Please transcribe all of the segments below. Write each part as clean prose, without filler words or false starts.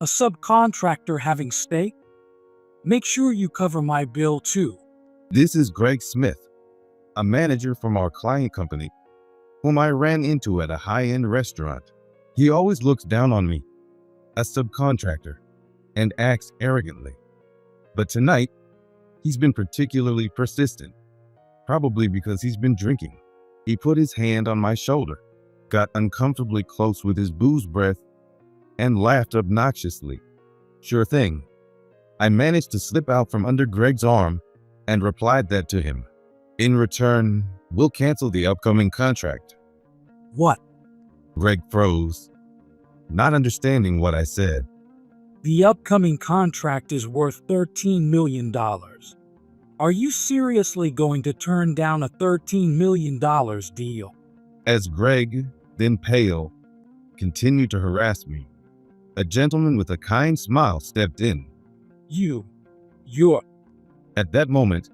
A subcontractor having steak? Make sure you cover my bill too. This is Greg Smith, a manager from our client company, whom I ran into at a high-end restaurant. He always looks down on me, a subcontractor, and acts arrogantly. But tonight, he's been particularly persistent, probably because he's been drinking. He put his hand on my shoulder, got uncomfortably close with his booze breath, and laughed obnoxiously. Sure thing. I managed to slip out from under Greg's arm and replied that to him. In return, we'll cancel the upcoming contract. What? Greg froze, not understanding what I said. The upcoming contract is worth $13 million. Are you seriously going to turn down a $13 million deal? As Greg, then pale, continued to harass me, a gentleman with a kind smile stepped in. You're... At that moment,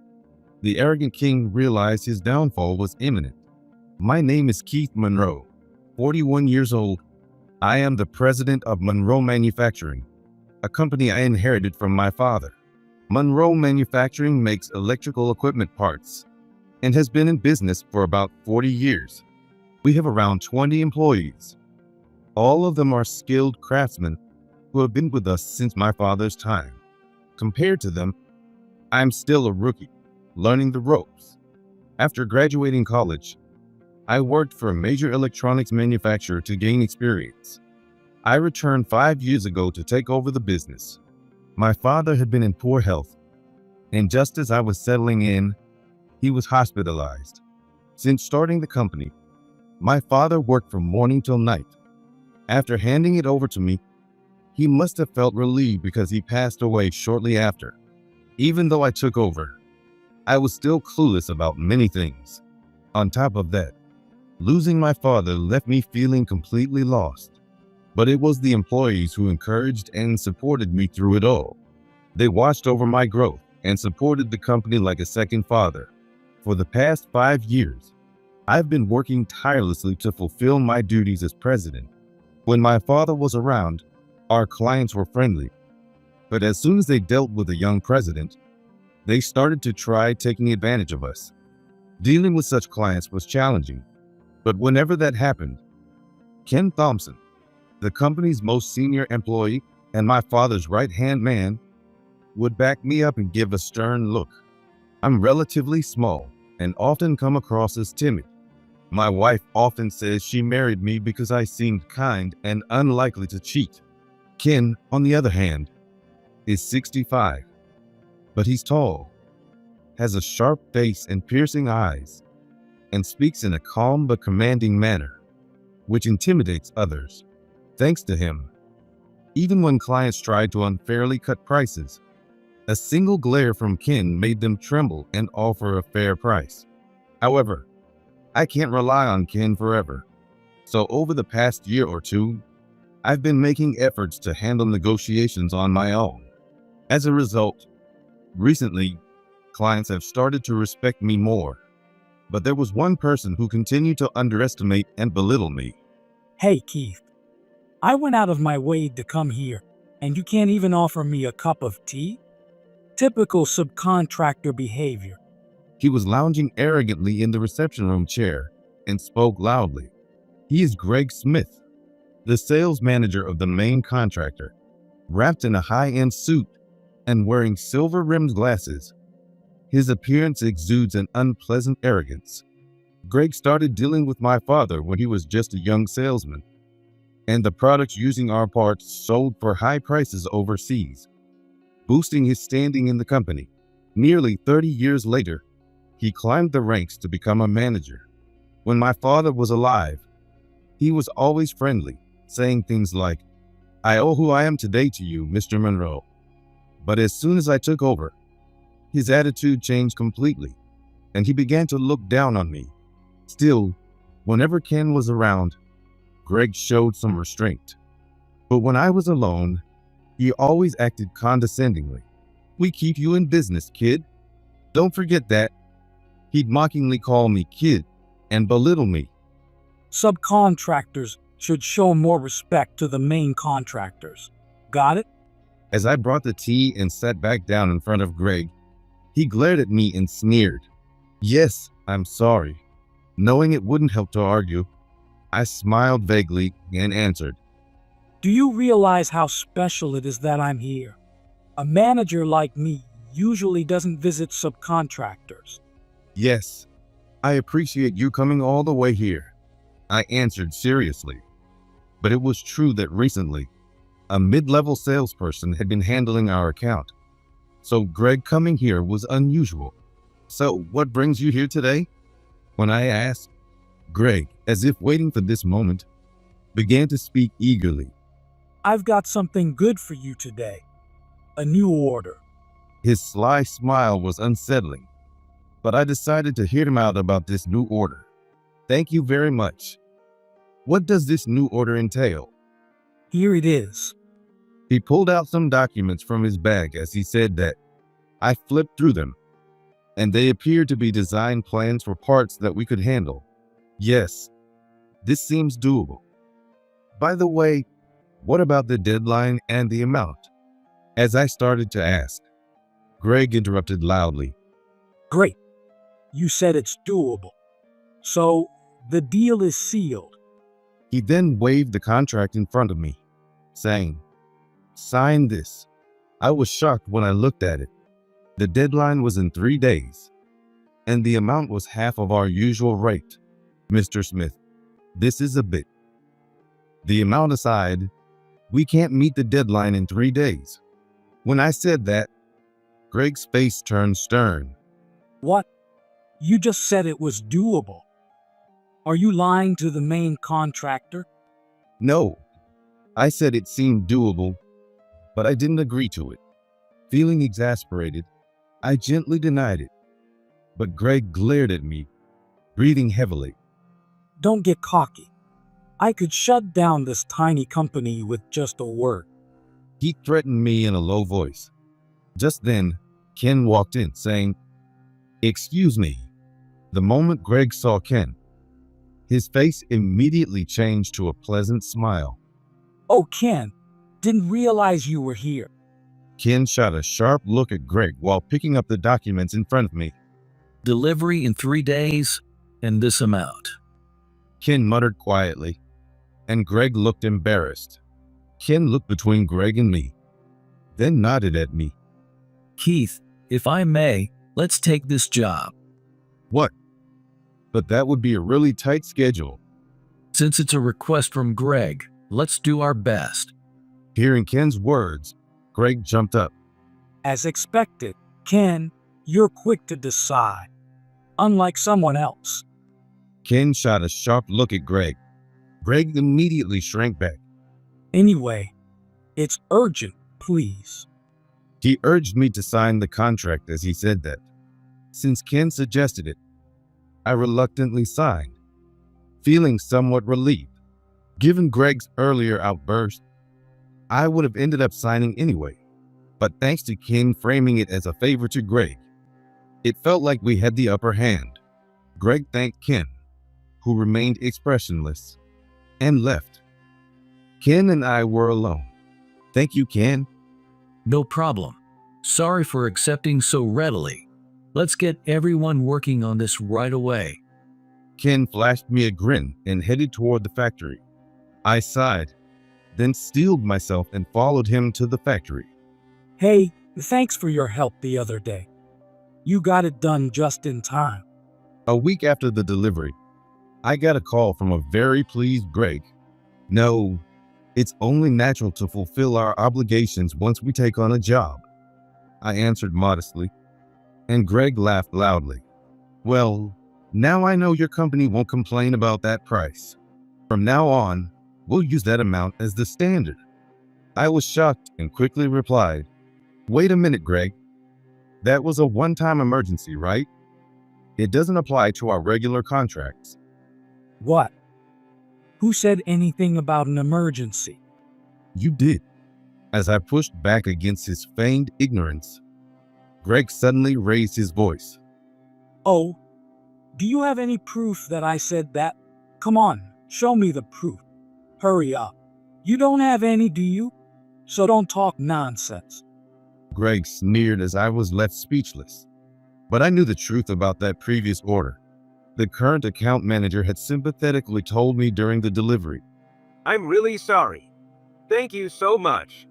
the arrogant king realized his downfall was imminent. My name is Keith Monroe, 41 years old. I am the president of Monroe Manufacturing, a company I inherited from my father. Monroe Manufacturing makes electrical equipment parts and has been in business for about 40 years. We have around 20 employees. All of them are skilled craftsmen who have been with us since my father's time. Compared to them, I'm still a rookie, learning the ropes. After graduating college, I worked for a major electronics manufacturer to gain experience. I returned 5 years ago to take over the business. My father had been in poor health, and just as I was settling in, he was hospitalized. Since starting the company, my father worked from morning till night. After handing it over to me, he must have felt relieved because he passed away shortly after. Even though I took over, I was still clueless about many things. On top of that, losing my father left me feeling completely lost. But it was the employees who encouraged and supported me through it all. They watched over my growth and supported the company like a second father. For the past 5 years, I've been working tirelessly to fulfill my duties as president. When my father was around, our clients were friendly. But as soon as they dealt with a young president, they started to try taking advantage of us. Dealing with such clients was challenging. But whenever that happened, Ken Thompson, the company's most senior employee and my father's right-hand man, would back me up and give a stern look. I'm relatively small and often come across as timid. My wife often says she married me because I seemed kind and unlikely to cheat. Ken, on the other hand, is 65, but he's tall, has a sharp face and piercing eyes, and speaks in a calm but commanding manner, which intimidates others. Thanks to him, even when clients tried to unfairly cut prices, a single glare from Ken made them tremble and offer a fair price. However, I can't rely on Ken forever, so over the past year or two, I've been making efforts to handle negotiations on my own. As a result, recently, clients have started to respect me more. But there was one person who continued to underestimate and belittle me. Hey Keith, I went out of my way to come here, and you can't even offer me a cup of tea? Typical subcontractor behavior. He was lounging arrogantly in the reception room chair and spoke loudly. He is Greg Smith, the sales manager of the main contractor, wrapped in a high-end suit and wearing silver-rimmed glasses. His appearance exudes an unpleasant arrogance. Greg started dealing with my father when he was just a young salesman, and the products using our parts sold for high prices overseas, boosting his standing in the company. Nearly 30 years later, he climbed the ranks to become a manager. When my father was alive, he was always friendly, saying things like, "I owe who I am today to you, Mr. Monroe." But as soon as I took over, his attitude changed completely, and he began to look down on me. Still, whenever Ken was around, Greg showed some restraint. But when I was alone, he always acted condescendingly. "We keep you in business, kid. Don't forget that." He'd mockingly call me kid and belittle me. Subcontractors should show more respect to the main contractors. Got it? As I brought the tea and sat back down in front of Greg, he glared at me and sneered. Yes, I'm sorry. Knowing it wouldn't help to argue, I smiled vaguely and answered. Do you realize how special it is that I'm here? A manager like me usually doesn't visit subcontractors. Yes, I appreciate you coming all the way here, I answered seriously. But it was true that recently, a mid-level salesperson had been handling our account. So Greg coming here was unusual. So what brings you here today? When I asked, Greg, as if waiting for this moment, began to speak eagerly. I've got something good for you today. A new order. His sly smile was unsettling, but I decided to hear him out about this new order. Thank you very much. What does this new order entail? Here it is. He pulled out some documents from his bag as he said that. I flipped through them, and they appeared to be design plans for parts that we could handle. Yes, this seems doable. By the way, what about the deadline and the amount? As I started to ask, Greg interrupted loudly. Great. You said it's doable. So, the deal is sealed. He then waved the contract in front of me, saying, Sign this. I was shocked when I looked at it. The deadline was in 3 days, and the amount was half of our usual rate. Mr. Smith, this is a bit. The amount aside, we can't meet the deadline in 3 days. When I said that, Greg's face turned stern. What? You just said it was doable. Are you lying to the main contractor? No, I said it seemed doable, but I didn't agree to it. Feeling exasperated, I gently denied it. But Greg glared at me, breathing heavily. Don't get cocky. I could shut down this tiny company with just a word. He threatened me in a low voice. Just then, Ken walked in, saying, Excuse me. The moment Greg saw Ken, his face immediately changed to a pleasant smile. Oh, Ken, didn't realize you were here. Ken shot a sharp look at Greg while picking up the documents in front of me. Delivery in 3 days and this amount. Ken muttered quietly, and Greg looked embarrassed. Ken looked between Greg and me, then nodded at me. Keith, if I may, let's take this job. What? But that would be a really tight schedule. Since it's a request from Greg, let's do our best. Hearing Ken's words, Greg jumped up. As expected, Ken, you're quick to decide. Unlike someone else. Ken shot a sharp look at Greg. Greg immediately shrank back. Anyway, it's urgent, please. He urged me to sign the contract as he said that. Since Ken suggested it, I reluctantly signed, feeling somewhat relieved. Given Greg's earlier outburst, I would have ended up signing anyway, but thanks to Ken framing it as a favor to Greg, it felt like we had the upper hand. Greg thanked Ken, who remained expressionless, and left. Ken and I were alone. Thank you, Ken. No problem. Sorry for accepting so readily. Let's get everyone working on this right away. Ken flashed me a grin and headed toward the factory. I sighed, then steeled myself and followed him to the factory. Hey, thanks for your help the other day. You got it done just in time. A week after the delivery, I got a call from a very pleased Greg. No, it's only natural to fulfill our obligations once we take on a job, I answered modestly, and Greg laughed loudly. Well, now I know your company won't complain about that price. From now on, we'll use that amount as the standard. I was shocked and quickly replied, Wait a minute, Greg. That was a one-time emergency, right? It doesn't apply to our regular contracts. What? Who said anything about an emergency? You did. As I pushed back against his feigned ignorance, Greg suddenly raised his voice. Oh, do you have any proof that I said that? Come on, show me the proof. Hurry up. You don't have any, do you? so don't talk nonsense. Greg sneered as I was left speechless. But I knew the truth about that previous order. The current account manager had sympathetically told me during the delivery, I'm really sorry. Thank you so much.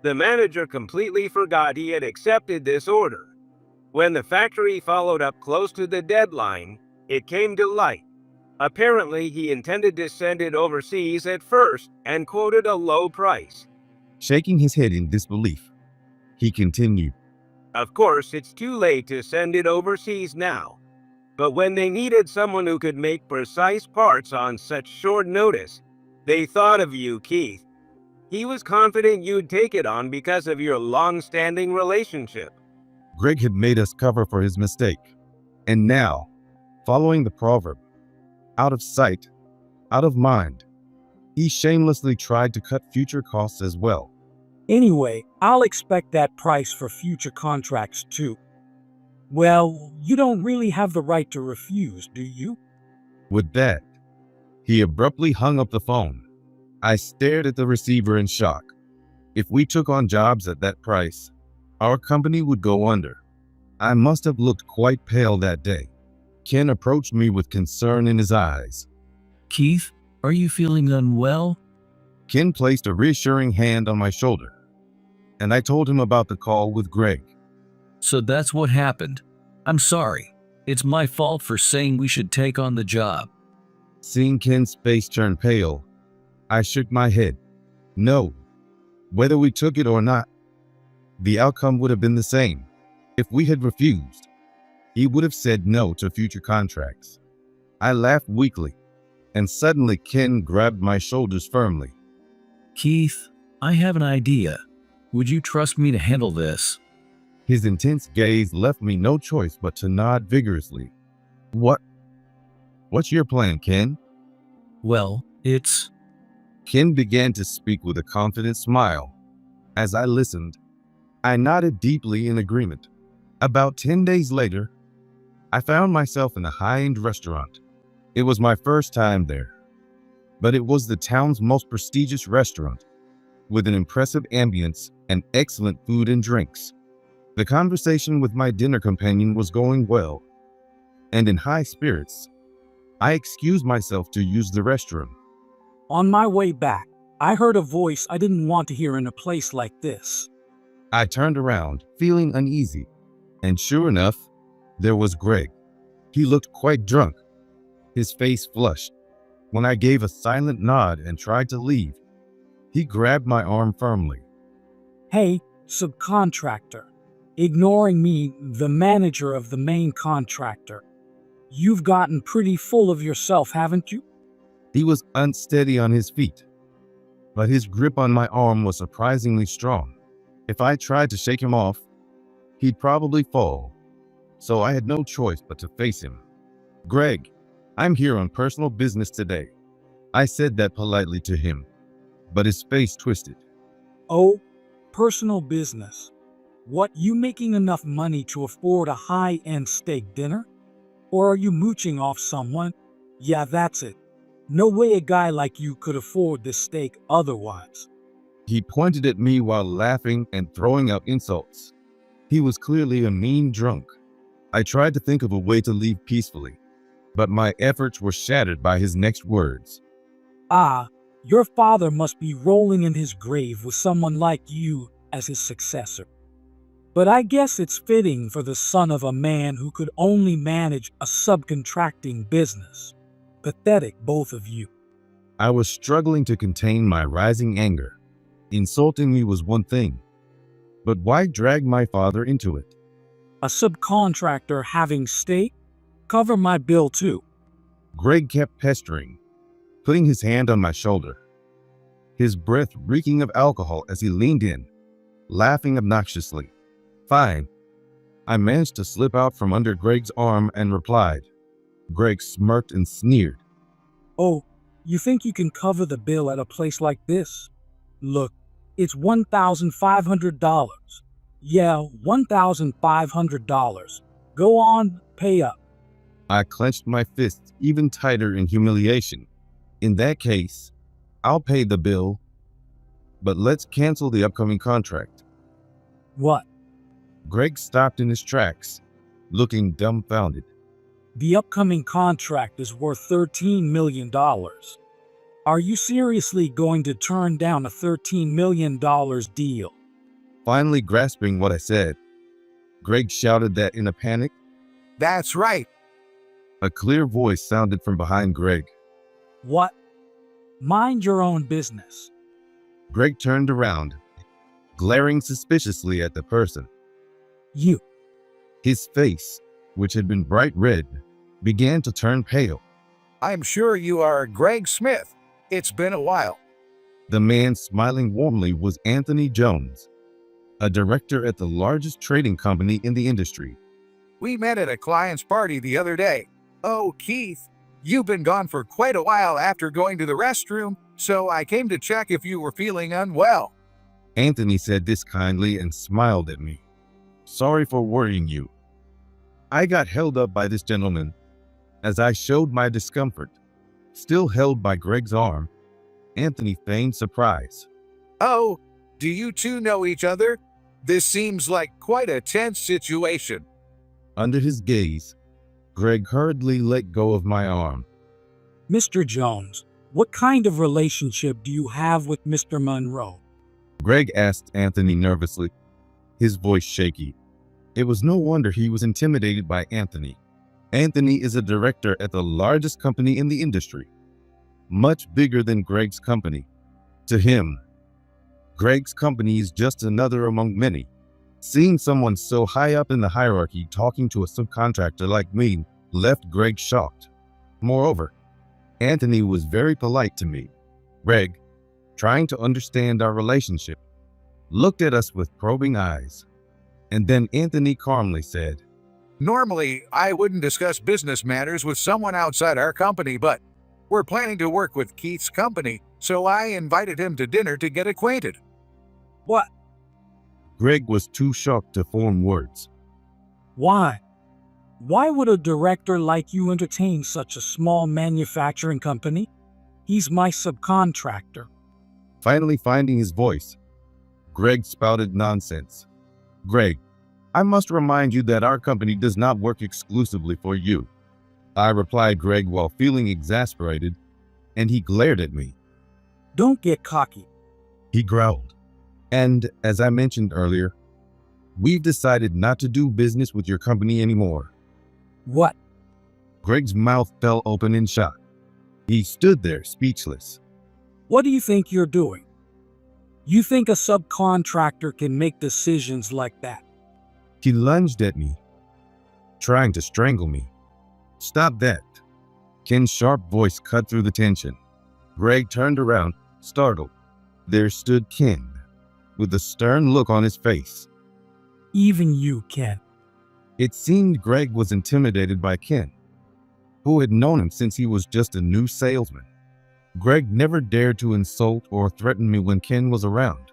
The manager completely forgot he had accepted this order. When the factory followed up close to the deadline, it came to light. Apparently, he intended to send it overseas at first and quoted a low price. shaking his head in disbelief. He continued, Of course, it's too late to send it overseas now. But when they needed someone who could make precise parts on such short notice, they thought of you, Keith. He was confident you'd take it on because of your long-standing relationship. Greg had made us cover for his mistake. And now, following the proverb, out of sight, out of mind, he shamelessly tried to cut future costs as well. Anyway, I'll expect that price for future contracts too. Well, you don't really have the right to refuse, do you? With that, he abruptly hung up the phone. I stared at the receiver in shock. If we took on jobs at that price, our company would go under. I must have looked quite pale that day. Ken approached me with concern in his eyes. Keith, are you feeling unwell? Ken placed a reassuring hand on my shoulder, and I told him about the call with Greg. So that's what happened. I'm sorry. It's my fault for saying we should take on the job. Seeing Ken's face turn pale, I shook my head. No. Whether we took it or not, the outcome would have been the same. If we had refused, he would have said no to future contracts. I laughed weakly, and suddenly Ken grabbed my shoulders firmly. Keith, I have an idea. Would you trust me to handle this? His intense gaze left me no choice but to nod vigorously. What's your plan, Ken? Well, it's... Ken began to speak with a confident smile. As I listened, I nodded deeply in agreement. About 10 days later, I found myself in a high-end restaurant. It was my first time there, but it was the town's most prestigious restaurant, with an impressive ambience and excellent food and drinks. The conversation with my dinner companion was going well, and in high spirits, I excused myself to use the restroom. On my way back, I heard a voice I didn't want to hear in a place like this. I turned around, feeling uneasy, and sure enough, there was Greg. He looked quite drunk, his face flushed. When I gave a silent nod and tried to leave, he grabbed my arm firmly. Hey, subcontractor. Ignoring me, the manager of the main contractor. You've gotten pretty full of yourself, haven't you? He was unsteady on his feet, but his grip on my arm was surprisingly strong. If I tried to shake him off, he'd probably fall, so I had no choice but to face him. Greg, I'm here on personal business today. I said that politely to him, but his face twisted. Oh, personal business. What, you making enough money to afford a high-end steak dinner? Or are you mooching off someone? Yeah, that's it. No way a guy like you could afford this steak otherwise. He pointed at me while laughing and throwing out insults. He was clearly a mean drunk. I tried to think of a way to leave peacefully, but my efforts were shattered by his next words. Ah, your father must be rolling in his grave with someone like you as his successor. But I guess it's fitting for the son of a man who could only manage a subcontracting business. Pathetic, both of you. I was struggling to contain my rising anger. Insulting me was one thing, but why drag my father into it? A subcontractor having steak? Cover my bill too. Greg kept pestering, putting his hand on my shoulder, his breath reeking of alcohol as he leaned in, laughing obnoxiously. Fine. I managed to slip out from under Greg's arm and replied. Greg smirked and sneered. Oh, you think you can cover the bill at a place like this? Look, it's $1,500. Yeah, $1,500. Go on, pay up. I clenched my fists even tighter in humiliation. In that case, I'll pay the bill. but let's cancel the upcoming contract. What? Greg stopped in his tracks, looking dumbfounded. The upcoming contract is worth $13 million. Are you seriously going to turn down a $13 million deal? Finally grasping what I said, Greg shouted that in a panic. That's right. A clear voice sounded from behind Greg. What? Mind your own business. Greg turned around, glaring suspiciously at the person. You. His face, which had been bright red, began to turn pale. I'm sure you are Greg Smith. It's been a while. The man smiling warmly was Anthony Jones, a director at the largest trading company in the industry. We met at a client's party the other day. Oh, Keith, you've been gone for quite a while after going to the restroom, so I came to check if you were feeling unwell. Anthony said this kindly and smiled at me. Sorry for worrying you. I got held up by this gentleman. As I showed my discomfort, still held by Greg's arm, Anthony feigned surprise. Oh, do you two know each other? This seems like quite a tense situation. Under his gaze, Greg hurriedly let go of my arm. Mr. Jones, what kind of relationship do you have with Mr. Monroe? Greg asked Anthony nervously, his voice shaky. It was no wonder he was intimidated by Anthony. Anthony is a director at the largest company in the industry, much bigger than Greg's company. To him, Greg's company is just another among many. Seeing someone so high up in the hierarchy talking to a subcontractor like me left Greg shocked. Moreover, Anthony was very polite to me. Greg, trying to understand our relationship, looked at us with probing eyes. And then Anthony calmly said, Normally, I wouldn't discuss business matters with someone outside our company, but we're planning to work with Keith's company, so I invited him to dinner to get acquainted. What? Greg was too shocked to form words. Why? Why would a director like you entertain such a small manufacturing company? He's my subcontractor. Finally finding his voice, Greg spouted nonsense. Greg, I must remind you that our company does not work exclusively for you. I replied Greg while feeling exasperated, and he glared at me. Don't get cocky. He growled. And, as I mentioned earlier, we've decided not to do business with your company anymore. What? Greg's mouth fell open in shock. He stood there speechless. What do you think you're doing? You think a subcontractor can make decisions like that? He lunged at me, trying to strangle me. Stop that. Ken's sharp voice cut through the tension. Greg turned around, startled. There stood Ken, with a stern look on his face. Even you, Ken. It seemed Greg was intimidated by Ken, who had known him since he was just a new salesman. Greg never dared to insult or threaten me when Ken was around.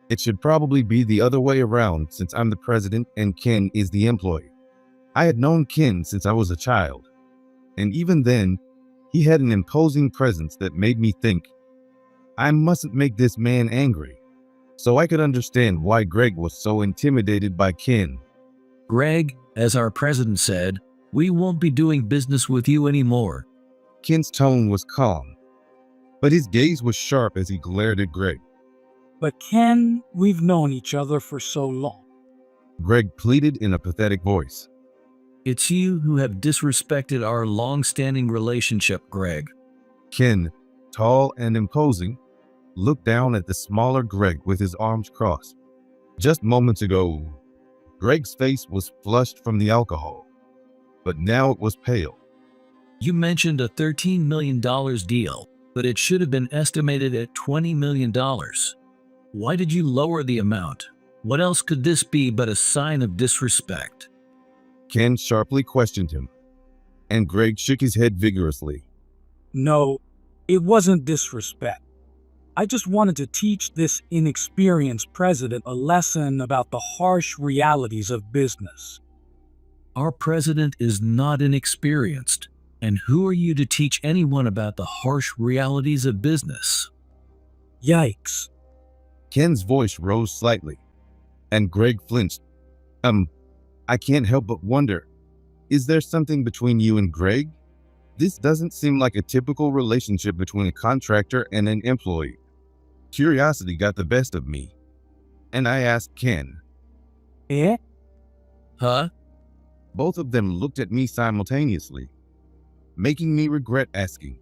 It should probably be the other way around since I'm the president and Ken is the employee. I had known Ken since I was a child, and even then, he had an imposing presence that made me think, I mustn't make this man angry. So I could understand why Greg was so intimidated by Ken. Greg, as our president said, we won't be doing business with you anymore. Ken's tone was calm, but his gaze was sharp as he glared at Greg. But Ken, we've known each other for so long. Greg pleaded in a pathetic voice. It's you who have disrespected our long-standing relationship, Greg. Ken, tall and imposing, looked down at the smaller Greg with his arms crossed. Just moments ago, Greg's face was flushed from the alcohol, but now it was pale. You mentioned a $13 million deal, but it should have been estimated at $20 million. Why did you lower the amount? What else could this be but a sign of disrespect? Ken sharply questioned him, and Greg shook his head vigorously. No, it wasn't disrespect. I just wanted to teach this inexperienced president a lesson about the harsh realities of business. Our president is not inexperienced, and who are you to teach anyone about the harsh realities of business? Yikes. Ken's voice rose slightly, and Greg flinched. I can't help but wonder, is there something between you and Greg? This doesn't seem like a typical relationship between a contractor and an employee. Curiosity got the best of me, and I asked Ken. Eh? Huh? Both of them looked at me simultaneously, making me regret asking.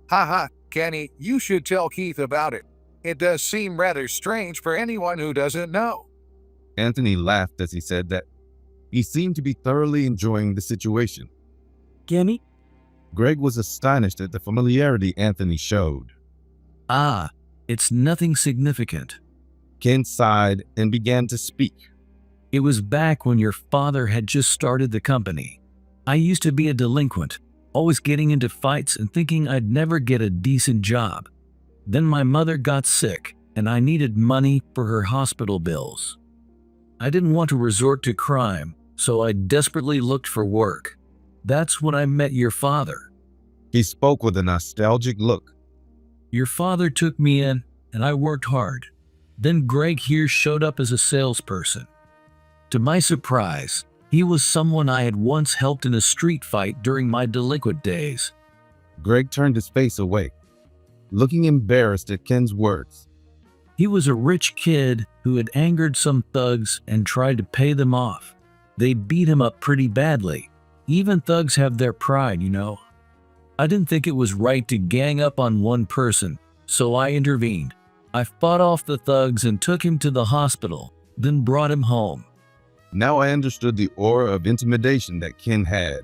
Haha, Kenny, you should tell Keith about it. It does seem rather strange for anyone who doesn't know. Anthony laughed as he said that. He seemed to be thoroughly enjoying the situation. Kenny? Greg was astonished at the familiarity Anthony showed. Ah, it's nothing significant. Ken sighed and began to speak. It was back when your father had just started the company. I used to be a delinquent, always getting into fights and thinking I'd never get a decent job. Then my mother got sick, and I needed money for her hospital bills. I didn't want to resort to crime, so I desperately looked for work. That's when I met your father. He spoke with a nostalgic look. Your father took me in, and I worked hard. Then Greg here showed up as a salesperson. To my surprise, he was someone I had once helped in a street fight during my delinquent days. Greg turned his face away, looking embarrassed at Ken's words. He was a rich kid who had angered some thugs and tried to pay them off. They beat him up pretty badly. Even thugs have their pride, you know. I didn't think it was right to gang up on one person, so I intervened. I fought off the thugs and took him to the hospital, then brought him home. Now I understood the aura of intimidation that Ken had.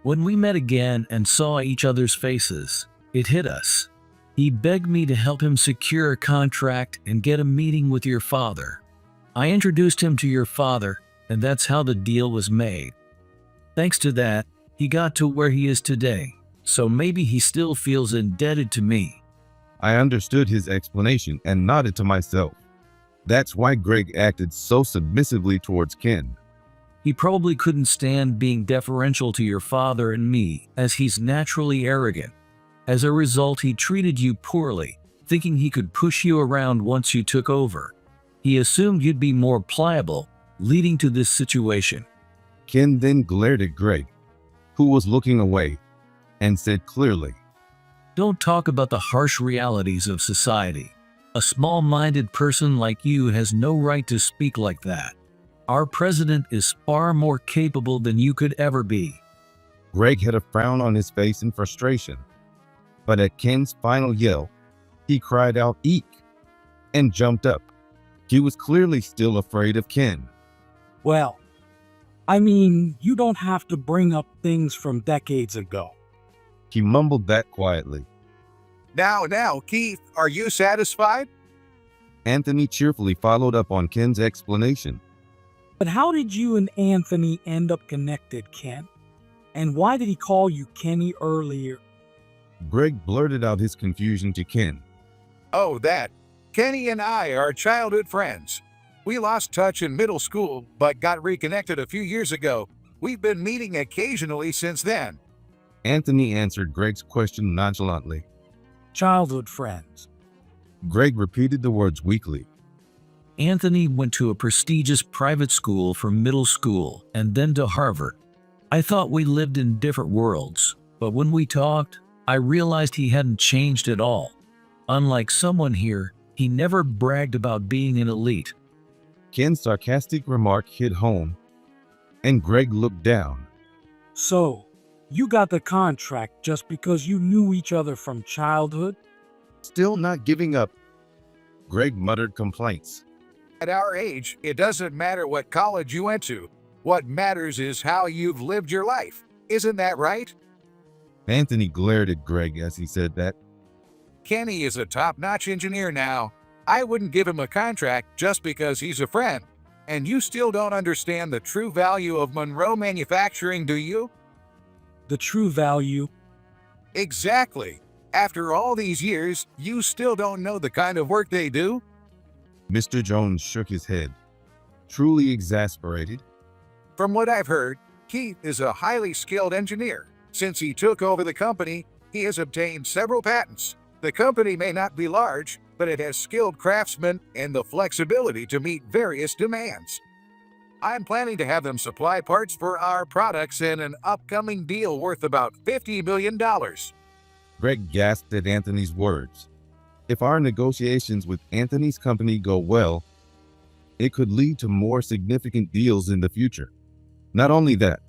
When we met again and saw each other's faces, it hit us. He begged me to help him secure a contract and get a meeting with your father. I introduced him to your father, and that's how the deal was made. Thanks to that, he got to where he is today, so maybe he still feels indebted to me. I understood his explanation and nodded to myself. That's why Greg acted so submissively towards Ken. He probably couldn't stand being deferential to your father and me, as he's naturally arrogant. As a result, he treated you poorly, thinking he could push you around once you took over. He assumed you'd be more pliable, leading to this situation. Ken then glared at Greg, who was looking away, and said clearly, Don't talk about the harsh realities of society. A small-minded person like you has no right to speak like that. Our president is far more capable than you could ever be. Greg had a frown on his face in frustration. But at Ken's final yell, he cried out, "Eek!" and jumped up. He was clearly still afraid of Ken. Well, I mean, you don't have to bring up things from decades ago. He mumbled that quietly. Now, Keith, are you satisfied? Anthony cheerfully followed up on Ken's explanation. But how did you and Anthony end up connected, Ken? And why did he call you Kenny earlier? Greg blurted out his confusion to Ken. Oh, that. Kenny and I are childhood friends. We lost touch in middle school, but got reconnected a few years ago. We've been meeting occasionally since then. Anthony answered Greg's question nonchalantly. Childhood friends. Greg repeated the words weakly. Anthony went to a prestigious private school for middle school and then to Harvard. I thought we lived in different worlds, but when we talked, I realized he hadn't changed at all. Unlike someone here, he never bragged about being an elite. Ken's sarcastic remark hit home, and Greg looked down. So, you got the contract just because you knew each other from childhood? Still not giving up, Greg muttered complaints. At our age, it doesn't matter what college you went to. What matters is how you've lived your life. Isn't that right? Anthony glared at Greg as he said that. Kenny is a top-notch engineer now. I wouldn't give him a contract just because he's a friend. And you still don't understand the true value of Monroe Manufacturing, do you? The true value? Exactly. After all these years, you still don't know the kind of work they do? Mr. Jones shook his head, truly exasperated. From what I've heard, Keith is a highly skilled engineer. Since he took over the company, he has obtained several patents. The company may not be large, but it has skilled craftsmen and the flexibility to meet various demands. I'm planning to have them supply parts for our products in an upcoming deal worth about $50 million. Greg gasped at Anthony's words. If our negotiations with Anthony's company go well, it could lead to more significant deals in the future. Not only that,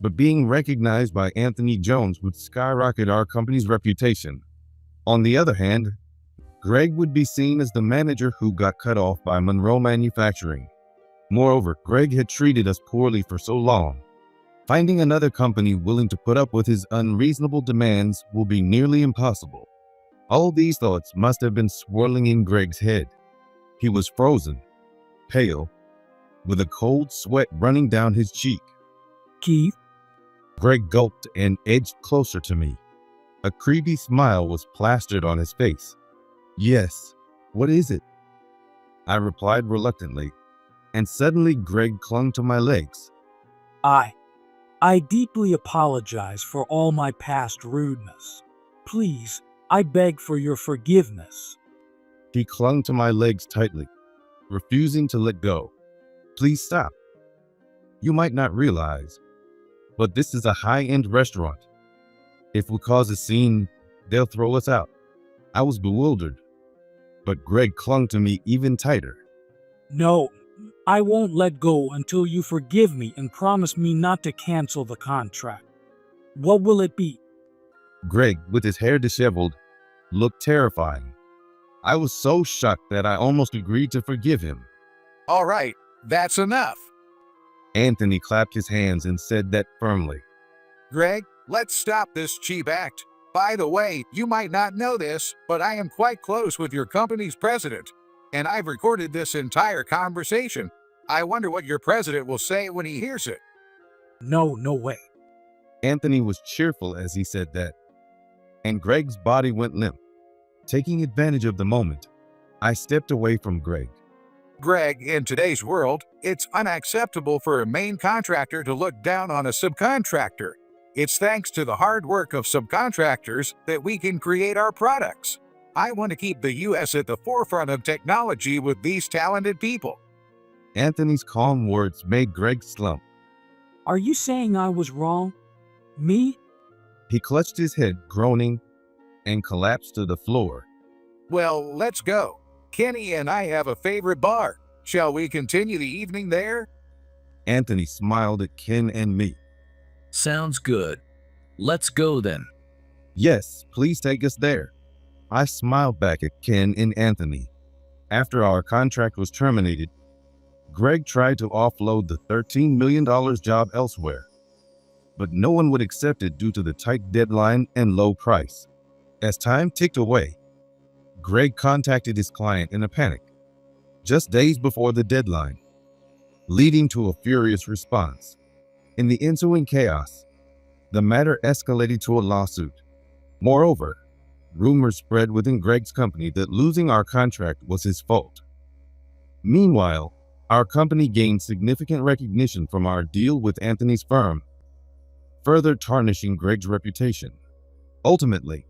but being recognized by Anthony Jones would skyrocket our company's reputation. On the other hand, Greg would be seen as the manager who got cut off by Monroe Manufacturing. Moreover, Greg had treated us poorly for so long. Finding another company willing to put up with his unreasonable demands will be nearly impossible. All these thoughts must have been swirling in Greg's head. He was frozen, pale, with a cold sweat running down his cheek. Keith, Greg gulped and edged closer to me. A creepy smile was plastered on his face. Yes, what is it? I replied reluctantly, and suddenly Greg clung to my legs. I deeply apologize for all my past rudeness. Please, I beg for your forgiveness. He clung to my legs tightly, refusing to let go. Please stop. You might not realize, but this is a high-end restaurant. If we cause a scene, they'll throw us out. I was bewildered, but Greg clung to me even tighter. No, I won't let go until you forgive me and promise me not to cancel the contract. What will it be? Greg, with his hair disheveled, looked terrifying. I was so shocked that I almost agreed to forgive him. All right, that's enough. Anthony clapped his hands and said that firmly. Greg, let's stop this cheap act. By the way, you might not know this, but I am quite close with your company's president, and I've recorded this entire conversation. I wonder what your president will say when he hears it. No way. Anthony was cheerful as he said that, and Greg's body went limp. Taking advantage of the moment, I stepped away from Greg. Greg, in today's world, it's unacceptable for a main contractor to look down on a subcontractor. It's thanks to the hard work of subcontractors that we can create our products. I want to keep the U.S. at the forefront of technology with these talented people. Anthony's calm words made Greg slump. Are you saying I was wrong? Me? He clutched his head, groaning, and collapsed to the floor. Well, let's go. Kenny and I have a favorite bar. Shall we continue the evening there? Anthony smiled at Ken and me. Sounds good. Let's go then. Yes, please take us there. I smiled back at Ken and Anthony. After our contract was terminated, Greg tried to offload the $13 million job elsewhere, but no one would accept it due to the tight deadline and low price. As time ticked away, Greg contacted his client in a panic, just days before the deadline, leading to a furious response. In the ensuing chaos, the matter escalated to a lawsuit. Moreover, rumors spread within Greg's company that losing our contract was his fault. Meanwhile, our company gained significant recognition from our deal with Anthony's firm, further tarnishing Greg's reputation. Ultimately,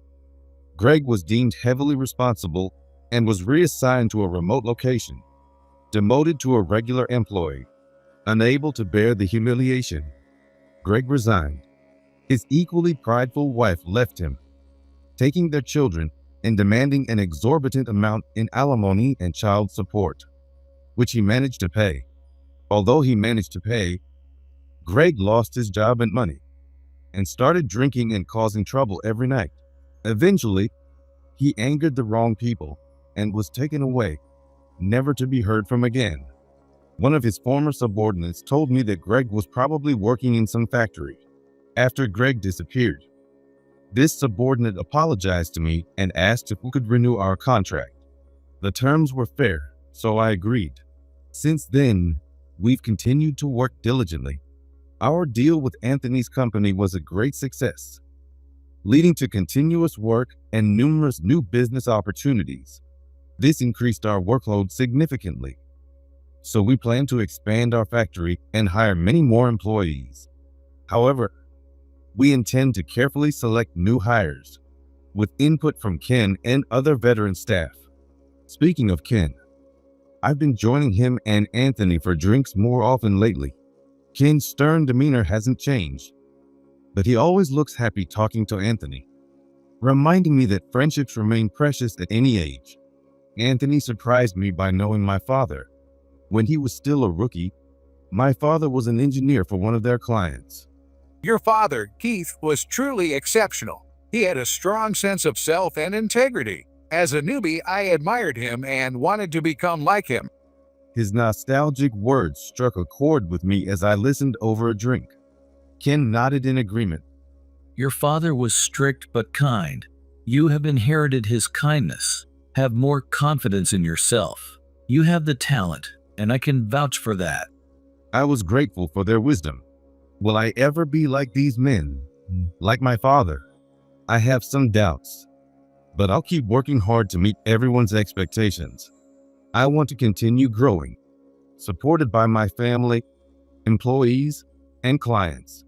Greg was deemed heavily responsible and was reassigned to a remote location, demoted to a regular employee. Unable to bear the humiliation, Greg resigned. His equally prideful wife left him, taking their children and demanding an exorbitant amount in alimony and child support, which he managed to pay. Although he managed to pay, Greg lost his job and money and started drinking and causing trouble every night. Eventually, he angered the wrong people and was taken away, never to be heard from again. One of his former subordinates told me that Greg was probably working in some factory. After Greg disappeared, this subordinate apologized to me and asked if we could renew our contract. The terms were fair, so I agreed. Since then, we've continued to work diligently. Our deal with Anthony's company was a great success, leading to continuous work and numerous new business opportunities. This increased our workload significantly, so we plan to expand our factory and hire many more employees. However, we intend to carefully select new hires, with input from Ken and other veteran staff. Speaking of Ken, I've been joining him and Anthony for drinks more often lately. Ken's stern demeanor hasn't changed, but he always looks happy talking to Anthony, reminding me that friendships remain precious at any age. Anthony surprised me by knowing my father. When he was still a rookie, my father was an engineer for one of their clients. Your father, Keith, was truly exceptional. He had a strong sense of self and integrity. As a newbie, I admired him and wanted to become like him. His nostalgic words struck a chord with me as I listened over a drink. Ken nodded in agreement. Your father was strict but kind. You have inherited his kindness. Have more confidence in yourself. You have the talent, and I can vouch for that. I was grateful for their wisdom. Will I ever be like these men? Like my father? I have some doubts, but I'll keep working hard to meet everyone's expectations. I want to continue growing, supported by my family, employees, and clients.